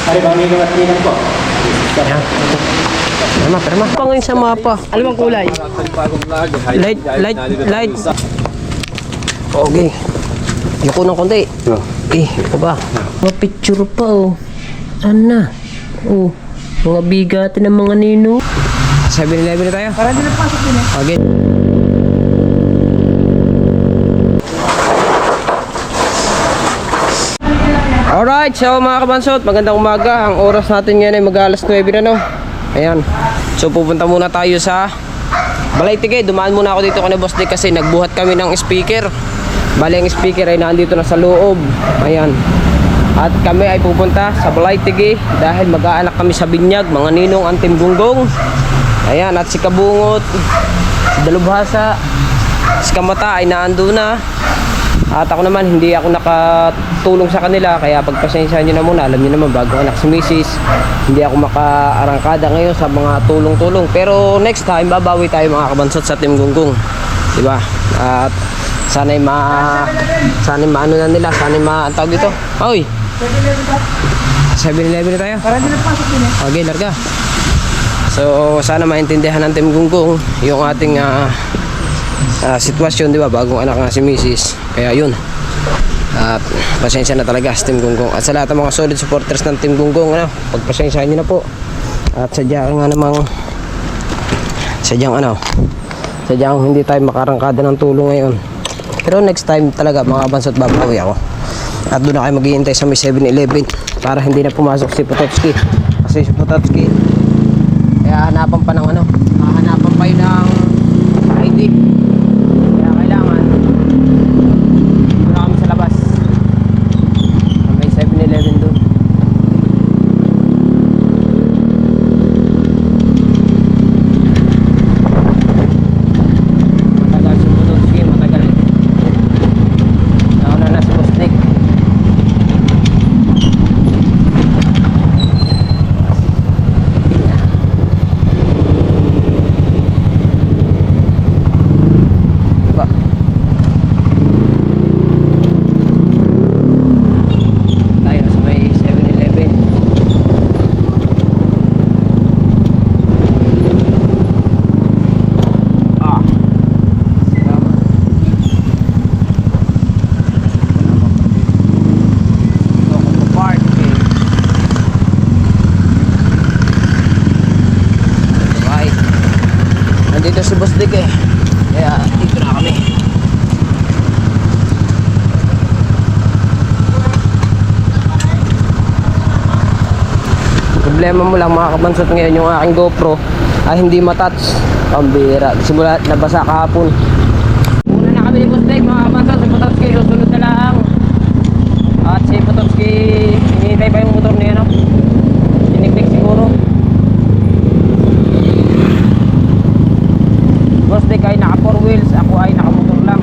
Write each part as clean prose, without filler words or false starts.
Ari bang ninong at ninang po? Ayan. Perma. Pangin sa mapa. Alam ang kulay? Light. Okay. Yuko ng konti. Ito ba? Mga picture pa oh. Ano? Oh. Mga bigatin ng mga nino. 7-Eleven na tayo. Para din ang pasok din eh. Okay. Alright, so mga kabansot, magandang umaga. Ang oras natin ngayon ay mag-alas 9 na no. Ayan. So pupunta muna tayo sa Balay-Tigay. Dumaan muna ako dito kay Boss Dick kasi nagbuhat kami ng speaker. Bali ang speaker ay nandito na sa loob. Ayan. At kami ay pupunta sa Balay-Tigay dahil mag-aanak kami sa binyag, mga ninong Antim Gunggong. Ayan, at si Kabungot, si Dalubhasa, si Kamata ay naando na. At ako naman, hindi ako nakatulong sa kanila. Kaya pagpasensyahan nyo na muna. Alam nyo naman, bago anak si Mrs. Hindi ako makaarangkada ngayon sa mga tulong-tulong. Pero next time, babawi tayo mga kabansot sa Team Gunggong. Diba? At sana'y maano na nila. Sana'y ang tawag dito. Oy! 7-Eleven na tayo. Para din ang pasok din eh. Okay, larga. So, sana maintindihan ng Team Gunggong yung ating sitwasyon, di ba? Bagong anak nga si Mrs. Kaya yun. At pasensya na talaga sa Team Gunggong. At sa lahat ng mga solid supporters ng Team Gunggong, pagpasensyahan nyo na po. At sadyang hindi tayo makarangkada ng tulong ngayon. Pero next time talaga mga bansot, babawi ako. At doon na kayo maghihintay sa may 7-Eleven para hindi na pumasok si Pototski. Kasi si Pototski kaya hanapan pa ng hanapan pa yun ng ID. Kaya kailangan doon na kami sa labas. May 7-Eleven doon. Matagal si Pototski, matagal. Nauna na si Boss Nick. Dito si Boss Dick eh. Kaya dito na kami. Problema mo lang mga kabansot ngayon, yung aking GoPro ay hindi matouch. Pambira. Simula nabasa kahapon. Una na kami ni Boss Dick mga kabansot. Si Pototski susunod na lang. At si Pototski hinihintay pa yung motor niya no. Siniktik siguro. Boss Dick ay naka 4 wheels, ako ay naka motor lang.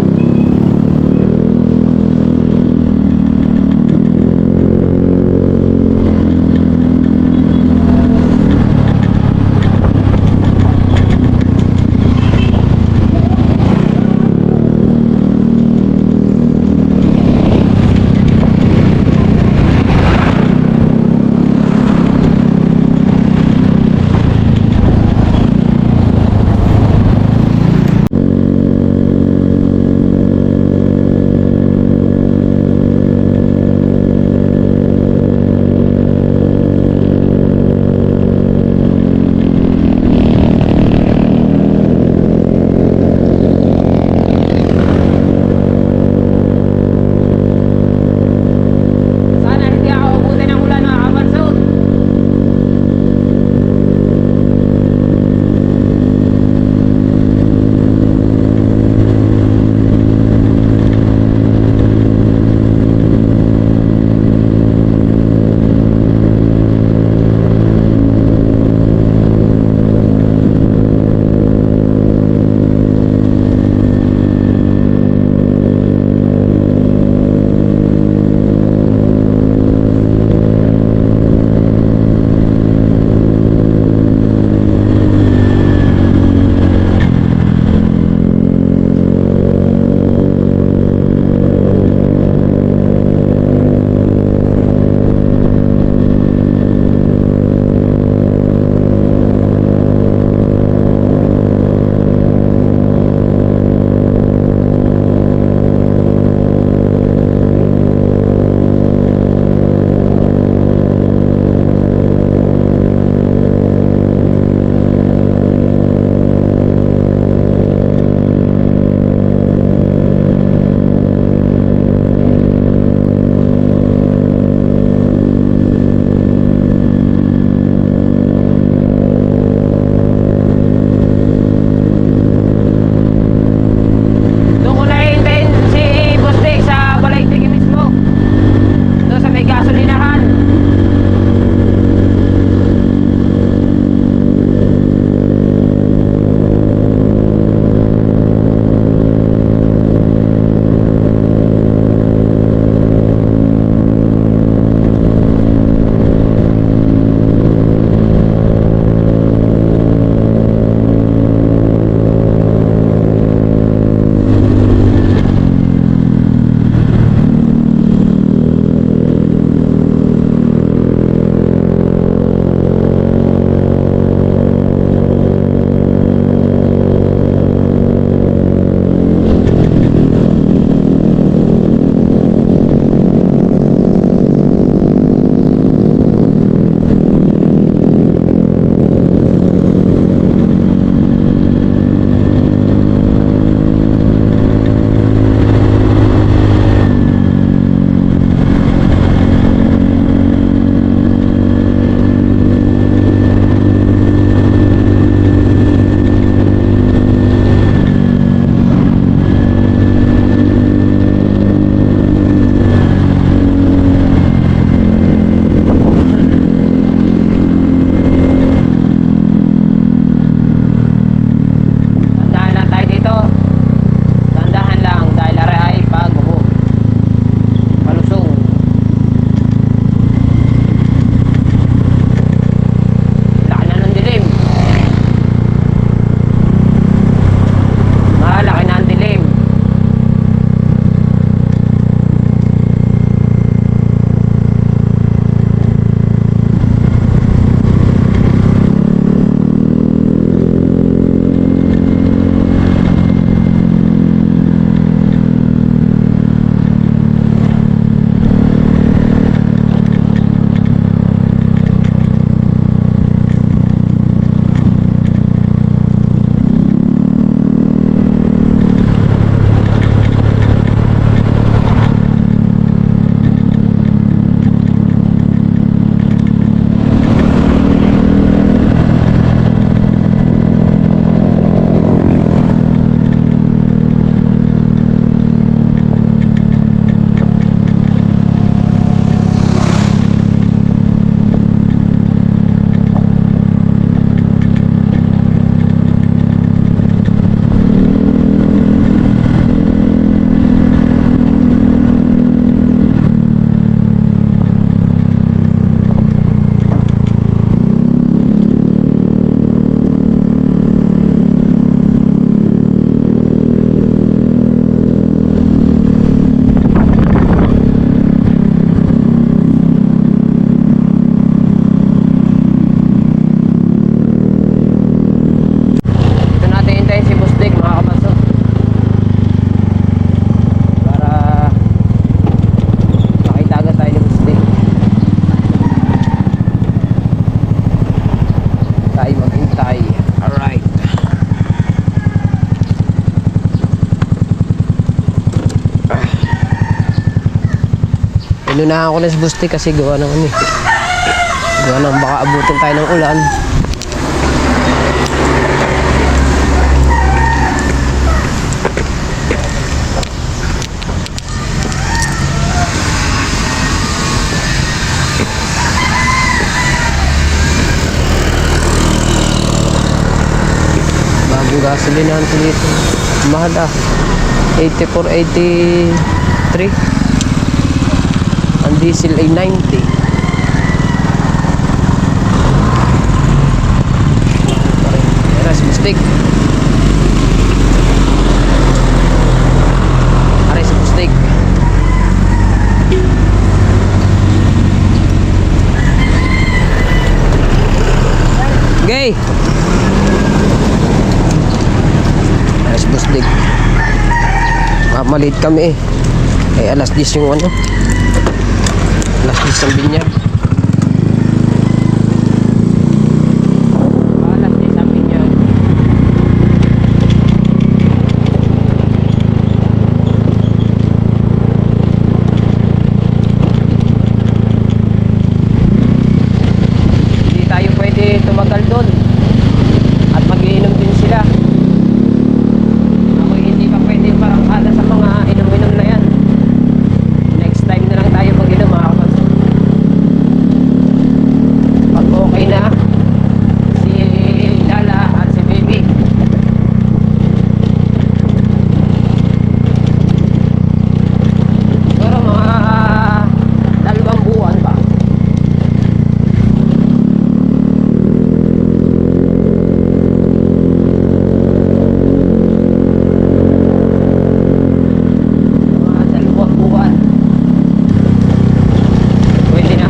Pinunahan ko na si Busti kasi gawa ng ano eh. Gawa ng baka abutin tayo ng ulan. Bagong gasolina natin dito. Mahal ah. 84.83. Ang diesel ay 90. Aras, Bustik. Aras, Bustik. Gay! Aras, Bustik. Maliit kami eh. Ay alas 10 yung ano. Alas 10 ang binyag. Alas 10 ang binyag. Hindi tayo pwede tumagal doon. At mag-iinom din sila. Ako hindi pa pwede parang kada sa mga inom-inom na yan. Next time na lang tayo mag-inom mga kapatid. Pag okay na si Lala at si Baby. Pero mga 2 buwan pa. Mga 2 buwan. Pwede na.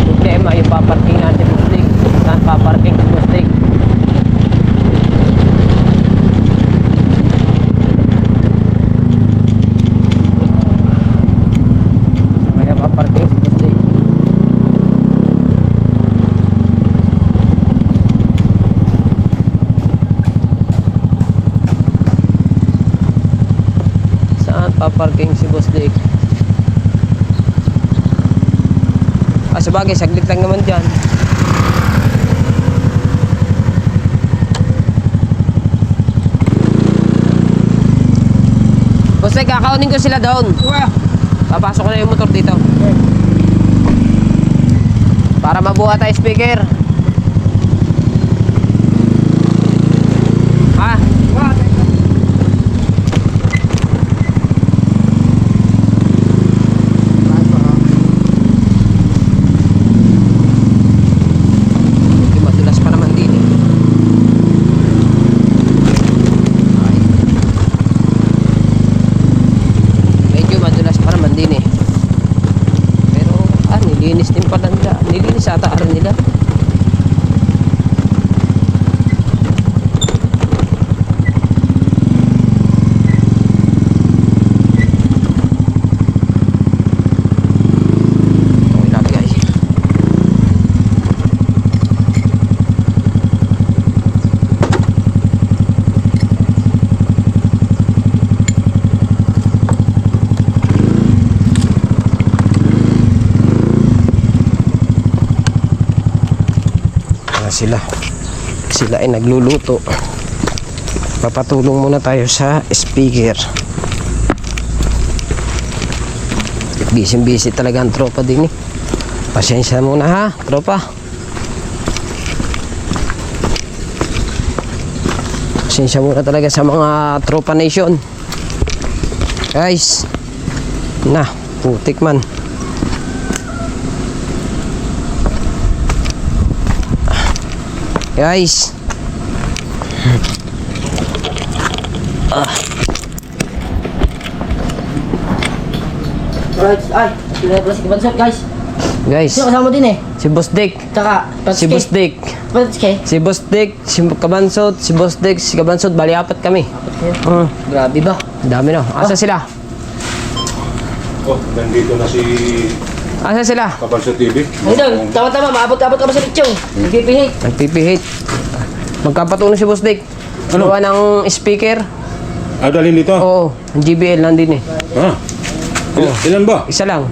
Problema yung paparking natin Bustik. Saan paparking si Bustik? Kaya paparking si Bustik. Saan paparking si Bustik? Sabagay, saglit lang naman dyan. Basta kakaunin ko sila doon. Papasok ko na yung motor dito. Para mabuha tayo speaker. Ha? Medyo madulas pa naman din eh. Ay. Medyo madulas pa naman din eh. Pero nilinis din pala nila. Nilinis ata rin nila. Okay lang guys. Sila ay nagluluto. Papatulong muna tayo sa speaker. Busy talaga ang tropa din eh. Pasensya muna ha, tropa. Pasensya muna talaga sa mga tropa nation. Guys. Na, putik man. Guys. Right, ay, pinapala si Kabansot, guys. Guys, Sino kasama din eh? si Boss Dick. Tsaka, Si Boss Dick. Patske. Si Boss Dick, si Kabansot, si Boss Dick, si Kabansot, bali 4 kami. Grabe ba? Dami no. Asa sila? Oh, nandito na si Asa sila? Kabanso TV. Ay doon, tama-tama, maabot-abot ka ba sa litsong? Nagpipihit. Nagpipihit. Magkapatuno si Boss Dick. Ano? Gawa ng speaker. Ah, dalhin dito? Oo, ang GBL nandun eh. Ah, Ilan ba? Isa lang.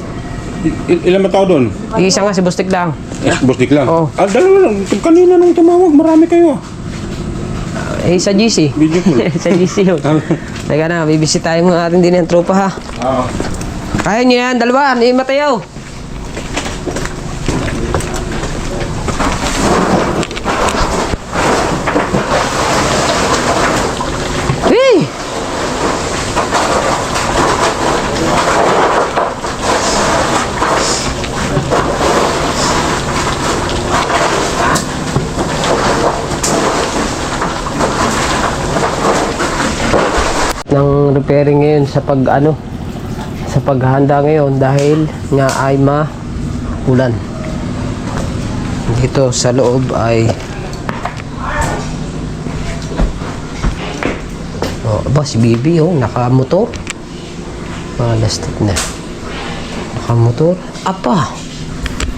Ilan ba tao doon? Isa nga si Bustik lang. Bustik lang. Oo. Dalawa lang. Kanina nung tumawag, marami kayo. Sa GC. Video call. Sa GC yun. Teka na, bibisitahin mo natin din yung tropa ha. Oo. Kaya nyo yan, dalawa, ni Mateo. Hey! Nang repairing ngayon sa sa paghahanda ngayon dahil nga ay ulan. Dito sa loob ay aba si Bibi nakamotor. Lastik na. Nakamotor. Apa.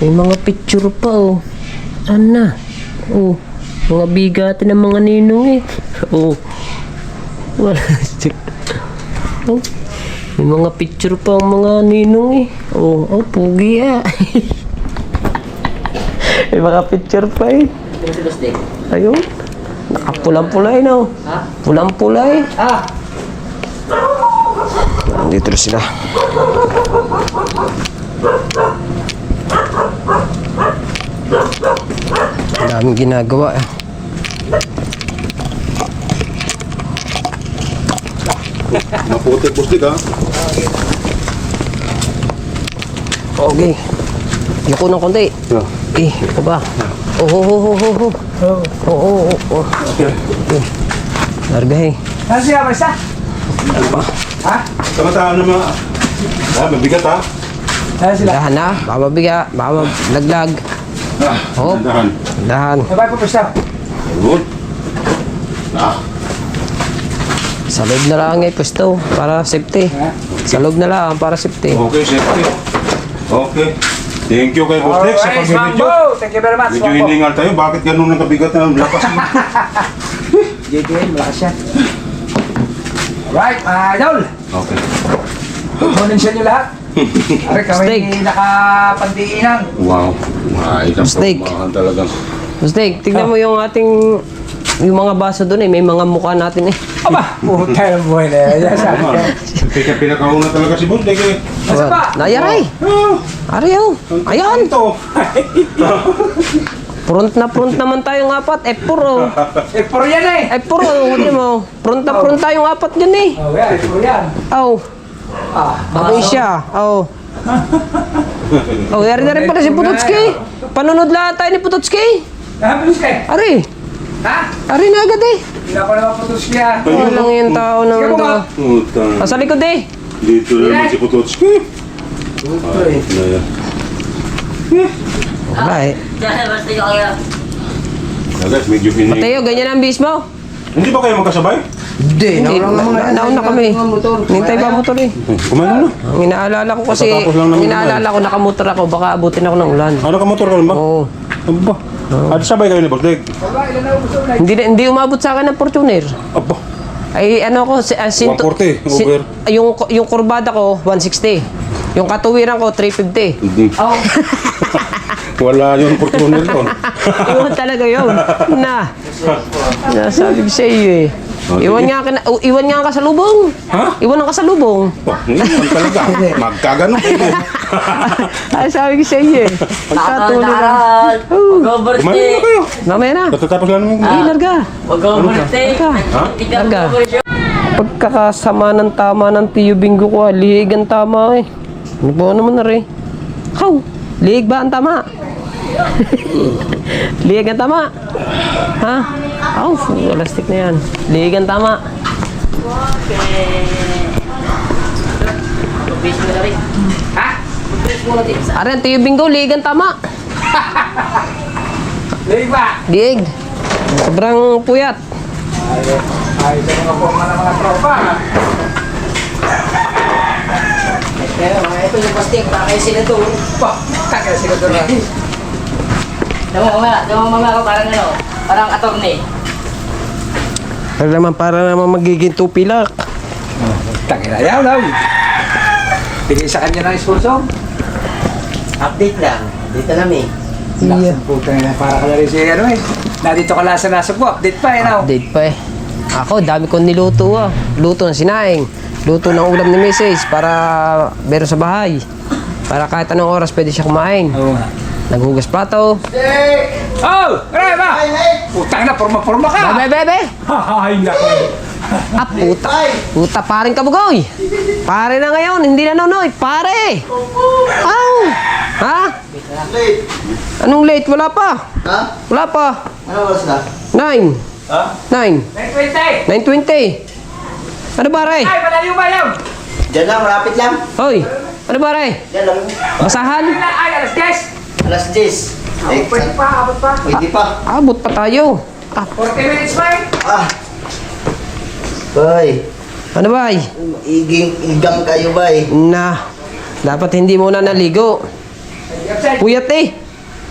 May mga picture pa Saan na? Mga bigatin ng mga ninong Wala. May mga picture pa ang mga ninong pugi May mga picture pa Ano si Bustik? Ayun. Nakapulang-pula Ha? Pulang-pula Ah! Dito na sila. Ang daming ginagawa Maputi bustik ha. Okay. Yuko ng konti. Yeah. Ito ba? Okay. Larga Saan siya, Marisa? Ha? Tama-tama naman. Mabigat ha. Saan sila? Dahan na. Baka mabiga. Baka laglag. Dahan. Dahan. Sabay po, Marisa. Good. Sa loob na lang pwesto. Para safety. Sa loob na lang para safety. Okay, safety. Okay. Thank you kay Bustik sa Alright, pag-video. Mambo! Thank you very much, Medyo Mambo. hiningal tayo. Bakit ganun ang kabigat na lakas mo? JJN, malakas yan. Alright, mga idol. Okay. Kunin siya nyo lahat. Ari, kami Steak. nakapandiinan. Wow. Ay, Steak. talagang. Bustik, tignan mo yung yung mga baso doon may mga mukha natin Aba, puta yung buhay na yan. Yan sa akin. Pinakauna talaga si Bustik eh. Asa pa? Nayaray! Ari Ayan! Ito. Front naman tayong apat. F4 Eh, puro yan eh. F4 Hindi mo. Front tayong apat dyan Oh, yan, puro yan. Ako siya. Yari na rin pala si Putotski. Panunod lahat tayo ni Putotski. Nahabilis ka eh. Ari! Ha? Ari na agad Hindi na ako naman putos niya. Walang yung tao na Sige po, ma. Nasa likod Dito na naman si Putotski. Ay, na yan. Wala Bustik ako yan. Guys, medyo hiningal. Mateo, ganyan ang bis mo. Hindi ba kayo magkasabay? Hindi, nauna kami. Nintay ba motor Kumain na. Ang inaalala ko kasi, Katatapos lang naman nakamotor ako, baka abutin ako ng ulan. Nakamotor ka rin ba? Oo. Aba. Sabay kayo ni Bustik? Wala, ilan na ubus na. Hindi umabot sa akin ng Fortuner. Aba. Ay ko, 140 over. Yung kurbada ko, 160. Yung katuwiran ko, 350. Hindi. Wala yung Fortuner doon. Iwan talaga yun. Nasabi ko sa iyo Iwan nga ka sa lubong. Ha? Iwan ka sa lubong. Ngayon talaga. Magkagano kayo. Ay, sabi ko sa iyo Pagkatuloy lang. Mag-over Kumain na stick. kayo. Mamaya na. Katatapos lang naman. Hindi, larga. Mag-over stick. Ha? Tignan Larga. mo siya. Pagkakasama ng tama ng tiyo Bingo ko, lihig ang tama Ano ba naman na rin? Lihig ba ang tama? Lihig ang tama? Ha? Elastic na yan. Lihig ang tama. Mag-base mo na rin. Ha? Mag-base mo na rin. Ari, ang tiyo Bingo, lihig ang tama. Lig ba? Lihig. Sobrang puyat. Ay, ito mga po mga tropa. Kaya ito yung Bustik. Baka kayo sila doon. Takil sila doon na. Dama ako parang attorney. Para naman magiging tupilak. Takil na. Yaw, yaw. Bigay sa kanya ng sponsor. Update lang. Dito namin. Iya. Lakas ng puta na para ka na rin siya ano eh. Nandito ka lasa-lasa po. Update pa eh now. Update pa eh. Ako, dami kong niluto ah. Luto ng sinaing. Luto ng ulam ni Mrs. para meron sa bahay. Para kahit anong oras pwede siya kumain. Oo nga. Naghugas plato. Oh! Aray ba? Putang na, forma-forma ka! Bebe, bebe! Ay, naku. Ah, puta. Puta, paring kabugoy. Pare na ngayon, hindi na nonoy. Pare! Aw! Ha? Anong late? Wala pa. Ha? Wala pa. Ano oras na? 9. Ha? 9. 9:20. Ano ba, Ray? Ay, malayo ba yun? Diyan lang, malapit lang. Hoy! Ano ba, Ray? Diyan lang. Basahan? Ay, alas 10. Alas 10. Eh, Pwede pa, abot pa. pwede pa. Abot pa tayo. Ah, 40 minutes pa eh. Ah. Bay, ano ba? igang kayo bay. Na, dapat hindi muna naligo. Puyat eh.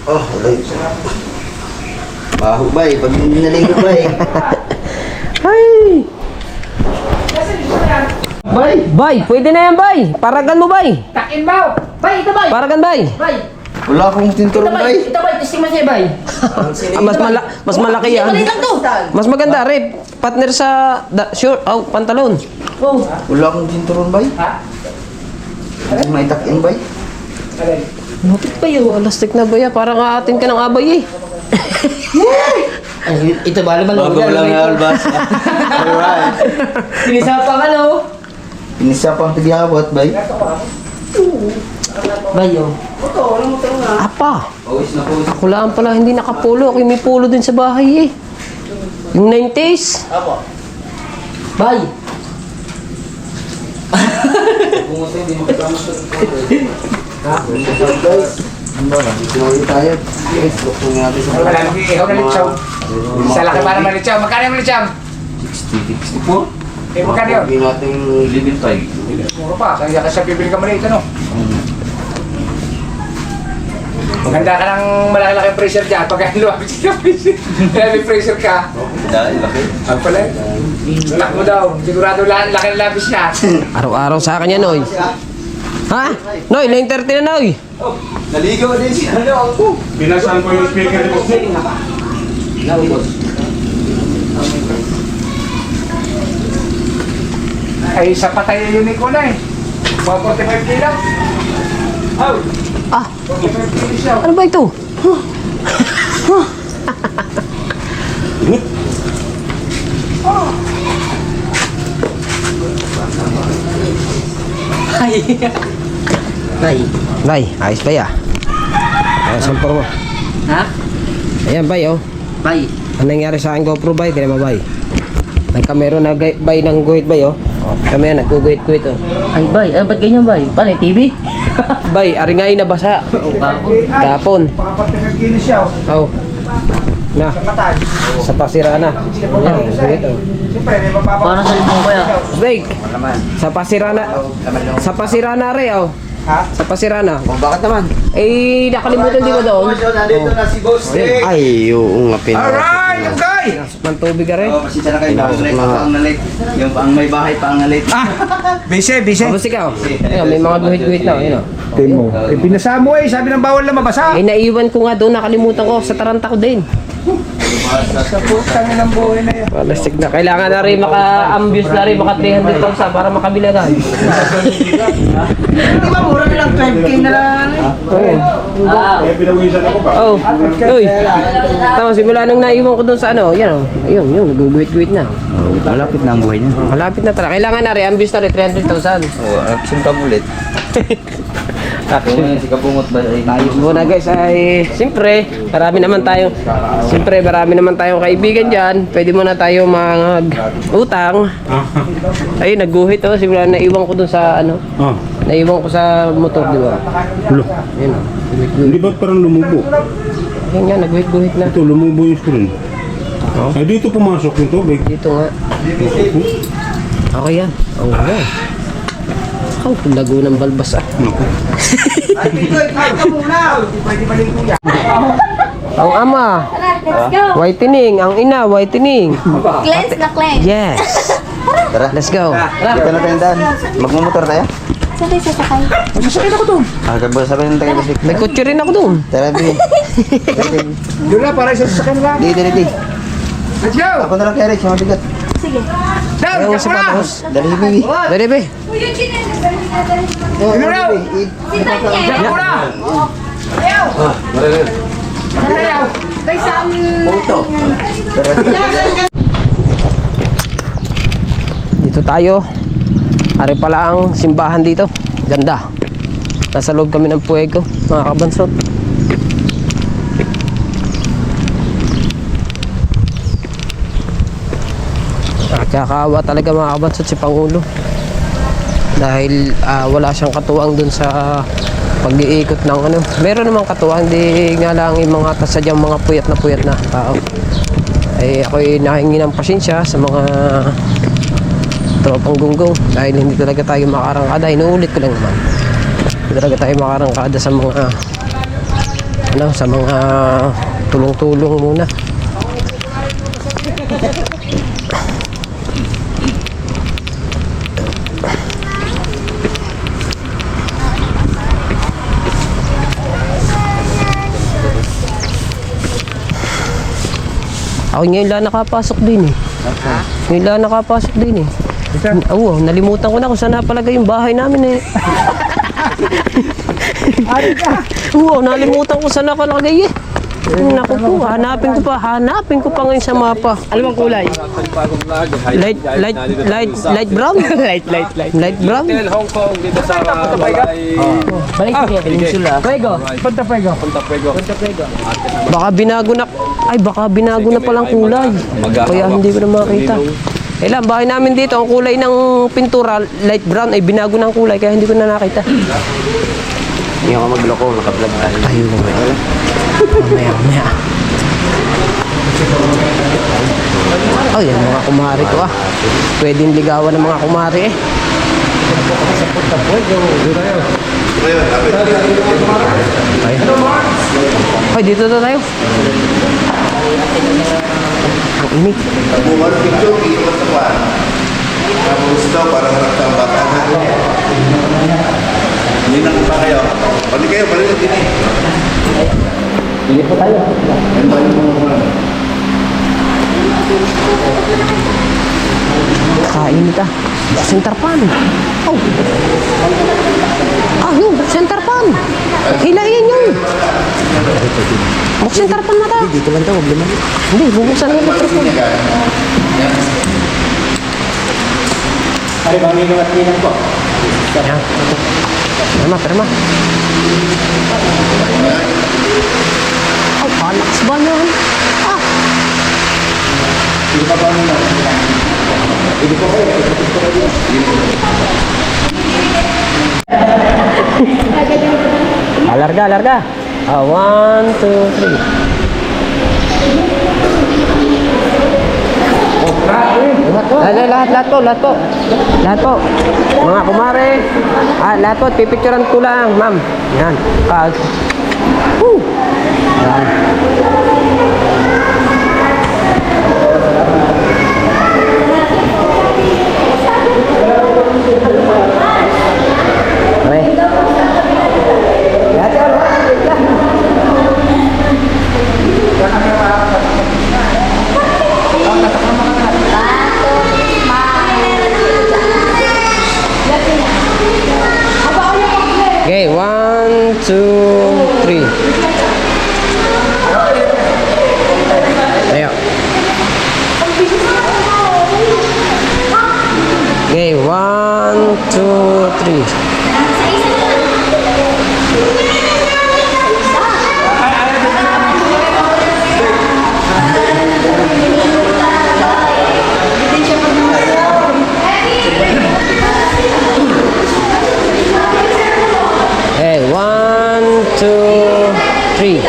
Oh, alay. Baho bay, pag hindi naligo bay. Ay! Bay, pwede na yan, bay. Paragan mo, bay. Takin ba? Bay, ito bay! Paragan, bay. Bay! Wala akong tinturong bay. Ito bay, testing mo siya bay! Ah, mas malaki yan. Maliit lang to! Mas maganda, Rep. Partner sa short, pantalon. Oh! Wala akong tinturong bay. Ha? Hindi maitakin bay. Alay. Lupit ba yun? Elastic na ba yan? Parang aatin ka ng abay eh. Ay, ito ba? Lumalang Bago lang nga albas. Alright. Pinisapa ka no? Inisa pang pagdihabot bay. Bay oh! Apa? Pawis na pawis. Ako lang pala hindi nakapulo. Ako may pulo din sa bahay eh. Yung 90s. Bay! Hindi tayo. Guys, bukong natin sa Wala nang ikaw na litsaw. Sa laki ba naman litsaw? Magkano yung litsaw? 64. Eh, magkano yun? Hindi natin limit tayo. Puro pa. Kaya kasi bibili ka maliit ano? Maganda ka ng malaki-laki pressure dyan. Pagka lumapit ka pressure. Kaya may pressure ka. Dahil laki. Ang pala eh. Lock mo daw. Sigurado laki ng labis niya. Araw-araw sa akin yan, Noy. Ha? Noy, 9:30 na, Noy. Naligaw din si ano ako. Pinasan ko yung speaker ni Boss Nick. Ay, sa patay yung unique ko na eh. Mga 45 kilo. Oh! Ah, 45 kilo siya. ano ba ito? Bay! Bay, ayos ba ya? Ayan, sampor mo. Ha? Ayan, bay, oh. Bay! Ano nangyari sa akin GoPro, bay? Kaya bay. Nagkamero na bay ng guhit, bay, oh. Kami yan, nagguguhit-guhit, oh. Ay bay! Ay ba't ganyan bay? Paano TV? Bay, aringay na basa. Kapon. Mga 45 kilo siya. Oh. Na, Patay. sa pasira na. Ayan, guhit, oh. Siyempre, may mapapapagod. Paano sa limong kaya? Bay, sa pasira na. Sa pasira na, re, oh. Ha? Sa pasira na. Oh, bakit naman? Eh, nakalimutan di ba doon? Nandito na si Boss Nick. Ay, oo nga Alright, okay! Ng tubig ka rin. Oh, pasensya na kayo. Paang nalit. Yung paang may bahay, paang nalit. Busy, busy. Tapos ikaw. Ayun, may mga guhit-guhit na, ayun, oh. Timo. Eh, pinasa mo eh. Sabi ng bawal na mabasa. Eh, naiwan ko nga doon, nakalimutan ko. Sa Taranta ko din. Sa putang ng buhay na yan. Plastic na. Kailangan na rin maka-ambience na rin, maka 300,000 para makabilagan. Di ba mura na lang 12K na lang? Eh, pinawisan ako pa. Oh, uy. Tama, simula nung naiwan ko doon sa ano, yan oh. Ayun, yun, naguguhit-guhit na. Malapit na ang buhay niya. Malapit na talaga. Kailangan na rin, ambience na rin, 300,000. Oh, action ka ulit. Si Kabungot ba? Ayos muna guys, ay siyempre, marami naman tayong kaibigan dyan. Pwede muna tayo mag-utang. Ayun, nagguhit oh, simula naiwan ko doon sa ano. Ah, Naiwan ko sa motor, di ba? ulo. Ayun oh. Hindi ba parang lumubo? Ayun nga, nagguhit-guhit na. Ito, lumubo yung screen. Ay, dito pumasok yung tubig. Dito nga. Okay yan. Oo nga. Oh, lago ng balbas ah. Naku. Ay, Pitoy, kahit ka muna. Hindi pwede maligo yan. Ang ama, Let's go. whitening. Ang ina, whitening. Cleanse na cleanse. Yes. Tara. Let's go. Dito na tayo daan. Magmumotor tayo? Saan tayo sasakay? Masasakit ako doon. Agad ba sabi ng taga-bisik? May kutsi rin ako doon. Tara, Bi. Doon na, para isasakyan lang. Di. Let's go! Ako na lang kaya rin, siya mabigat. Sige. Down! Ayaw Kapra! sapatos. Dali, Bi. Dali, be. Oh, Ano raw? Bi. Kapra! Ayaw! Ayaw! Dito tayo. Ari pala ang simbahan dito. Ganda. Nasa loob kami ng Puego, mga kabansot. Kakaawa talaga mga kabansot si Pangulo. Dahil wala siyang katuwang dun sa pag-iikot ng ano. Meron namang katuwang, hindi nga lang yung mga sadyang mga puyat na tao. Ay ako'y nahingi ng pasensya sa mga tropang gunggong dahil hindi talaga tayo makarangkada. Inuulit ko lang naman, hindi talaga tayo makarangkada sa mga sa mga tulong-tulong muna. Ako ngayon lang nakapasok din eh. Ngayon lang nakapasok din eh. Oo, nalimutan ko na kung saan napalagay yung bahay namin eh. Oo, nalimutan ko saan nakalagay eh. Naku po, hanapin ko pa ngayon sa mapa. Alam ang kulay? Light brown? Light brown? Hong Kong dito sa Balik sige, peninsula. Puego. Punta Puego. Baka binago na palang kulay. Kaya hindi ko na makita. Lang, bahay namin dito, ang kulay ng pintura, light brown, ay binago ng kulay, kaya hindi ko na nakita. Hindi ako magloko, naka-vlog tayo. Ayun, mamaya. Oh, yan mga kumari ko ah. Pwedeng ligawan ng mga kumari eh. Ay, dito na tayo. Ang init. Buwan picture dito sa kwan. Tapos daw parang harap sa bata na. Hindi na ba kayo? Pwede kayo, balik din eh. Hindi po tayo. Kainit ah. Center pan. Oh. Yun. Center pan. Hilayin yun. Center pan na ta. Dito lang daw, huwag naman. Hindi, bubuksan yung microphone. Ay, mamino at linan ko. Yan. Perma. Oh, palakas ba yan? Hindi pa ba nila? Hindi pa kayo. Larga. 1, 2, 3. Lahat po. Mga kumare. Lahat po, pipicturean ko lang, ma'am. Yan. Yan. Okay, 1, 2, 3. Ayo. Okay, 1, 2, 3. Okay, 1, 2, 3.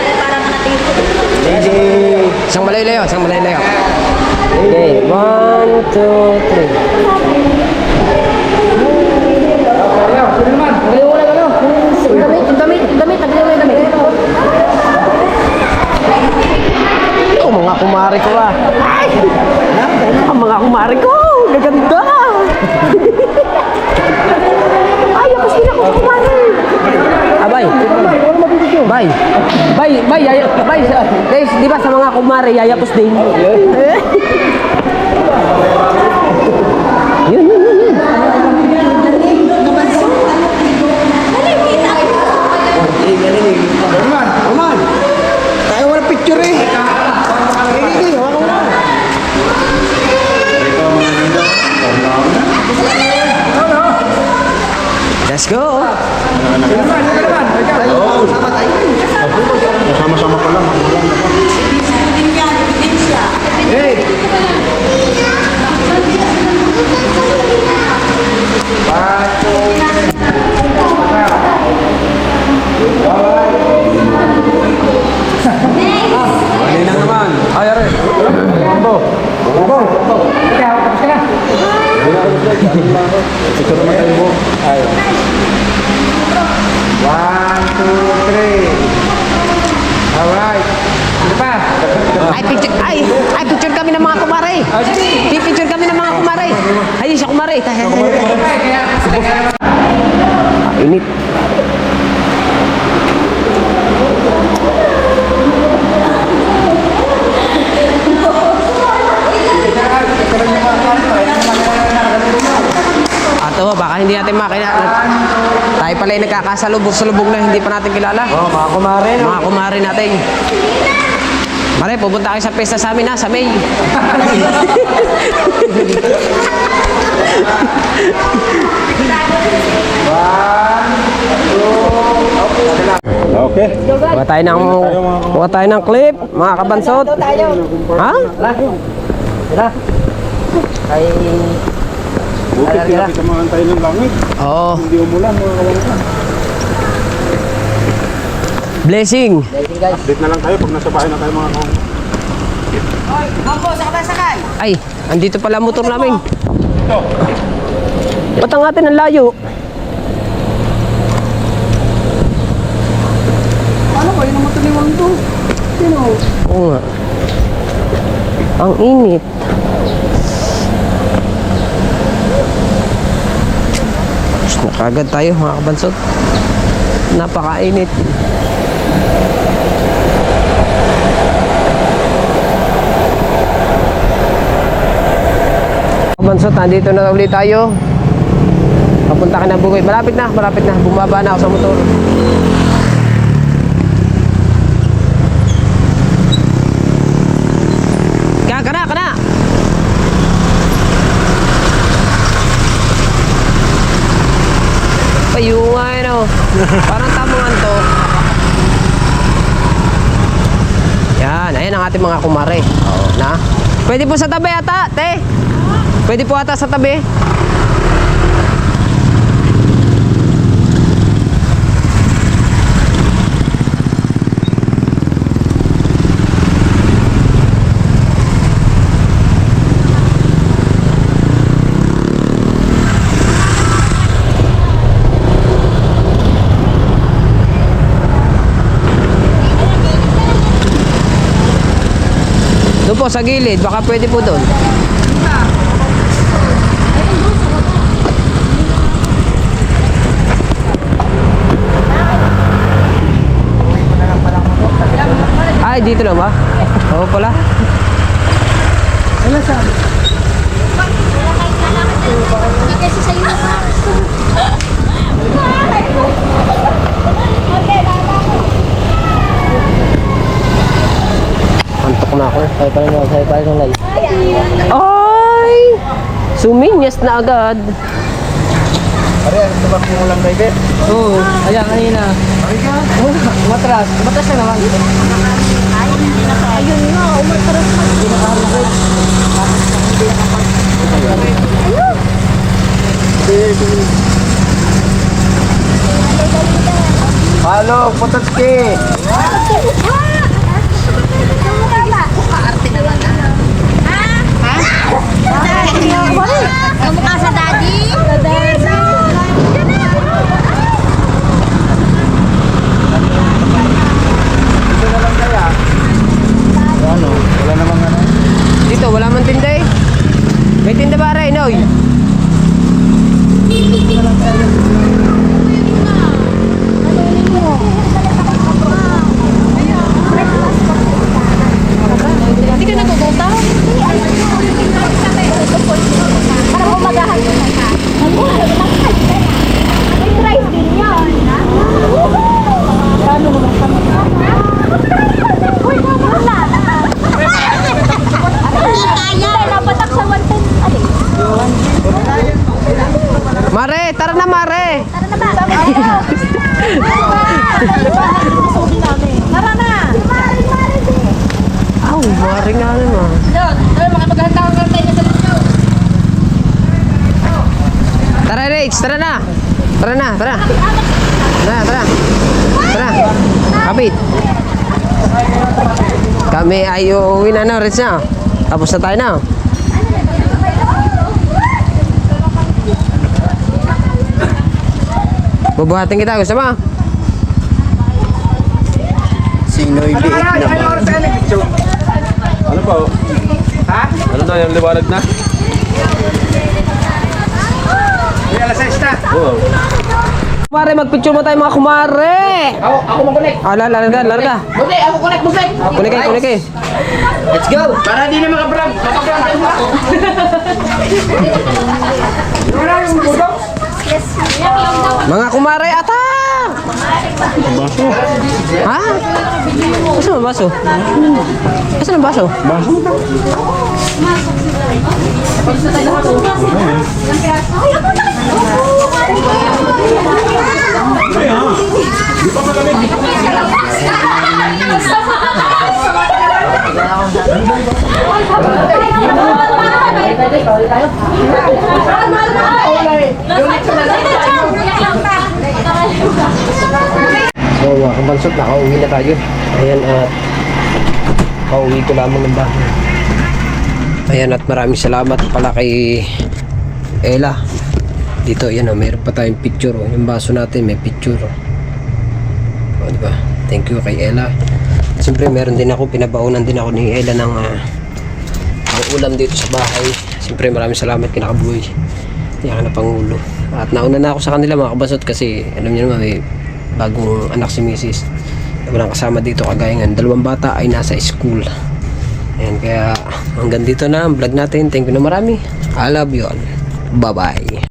Isang malayo. Okay, 1, 2, 3. Oh, mga kumari ko ah. Ang mga kumari ko, gaganda. Ay, ako sila. Abay. Bay. Bay, guys, di ba sa mga kumare, yayapos din? Yun. Roman! Tayo wala picture eh! Hindi, wala ko na. Let's go. Sama-sama pa lang. Kanina naman. Ay, are. Picture naman tayo mo. 1, 2, 3. Alright. Ano pa? Ay, picture kami ng mga kumare. Picture kami ng mga kumare. Ay, siya kumare. Init. Ato, baka hindi natin makina. Tayo pala yung nagkakasalubog-salubog na hindi pa natin kilala. Oh, mga kumare, no? Mga kumare natin. Mare, pupunta kayo sa pesta sa amin ha, sa May. Okay. Kuha tayo ng clip, mga kabansot. Ha? Ay, Bukit pinapitamahan tayo ng langit. Oo. Hindi umulan mga kawalan. Blessing. Update na lang tayo pag nasa bahay na tayo mga kawalan. Ay, andito pala ang motor namin. Ba't ang atin ang layo? Ano ba? Yun ang mataliwang to. Sino? Oo nga. Ang init. Nakagad tayo mga kabansot. Napakainit. Kabansot, nandito na ulit tayo. Papunta ka ng Bugoy. Malapit na. Bumaba na ako sa motor. Kana. Payungay, no? Parang tamungan to. Yan, ayan ang ating mga kumare. Na? Pwede po sa tabi ata, te. Pwede po ata sa tabi. Doon po sa gilid, baka pwede po doon. Ay, dito na ba? Oo pala. Kasi sa'yo na pa. Antok na ako. Sa'yo pa rin yung live. Ay! Suminyas na agad. Pare, ano ito ba kung ulang driver? Oo, ayan kanina. Umatras na naman. Ayun nga, umatras pa. Halo, Pototski! Arte naman na. Ha? Kamukha sa daddy? Sa daddy. Ano? Wala namang ano? Dito, wala man tinda eh. May tinda ba rin, Noy? Sorry nga naman. Tara, Rach, tara na. Tara na, tara. Tara. Kapit. Kami ay uuwi na, no, Rach na. Tapos na tayo na. Bubuhatin kita, gusto mo? Sinoy liit naman. Ano pa? Ha? Ano na yung liwanag na? May alas 6 na. Oo. Kumare, magpicture mo tayo mga kumare. Ako mag-connect. Larga. Buti, ako connect, buti. Kunik eh. Let's go. Para di na makabrag. Makabrag tayo na. Wala yung budok. Mga kumare, atak! Baso. Ha? Saan ang baso? Saan ang baso? So mga kabansot, nakauwi na tayo. Ayan, at pauwi ko lamang ng bahay. Ayan, at maraming salamat pala kay Ella. Dito, ayan o, mayroon pa tayong picture o. Yung baso natin may picture o. O, diba? Thank you kay Ella. Siyempre, meron din ako, pinabaunan din ako ni Ella ng ang ulam dito sa bahay. Siyempre, maraming salamat kinakabuhay. Yan na Pangulo. At nauna na ako sa kanila mga kabansot kasi alam niyo naman may bagong anak si Mrs. Walang kasama dito kagaya nga. 2 bata ay nasa school. Ayan, kaya hanggang dito na ang vlog natin. Thank you na marami. I love you all. Bye bye.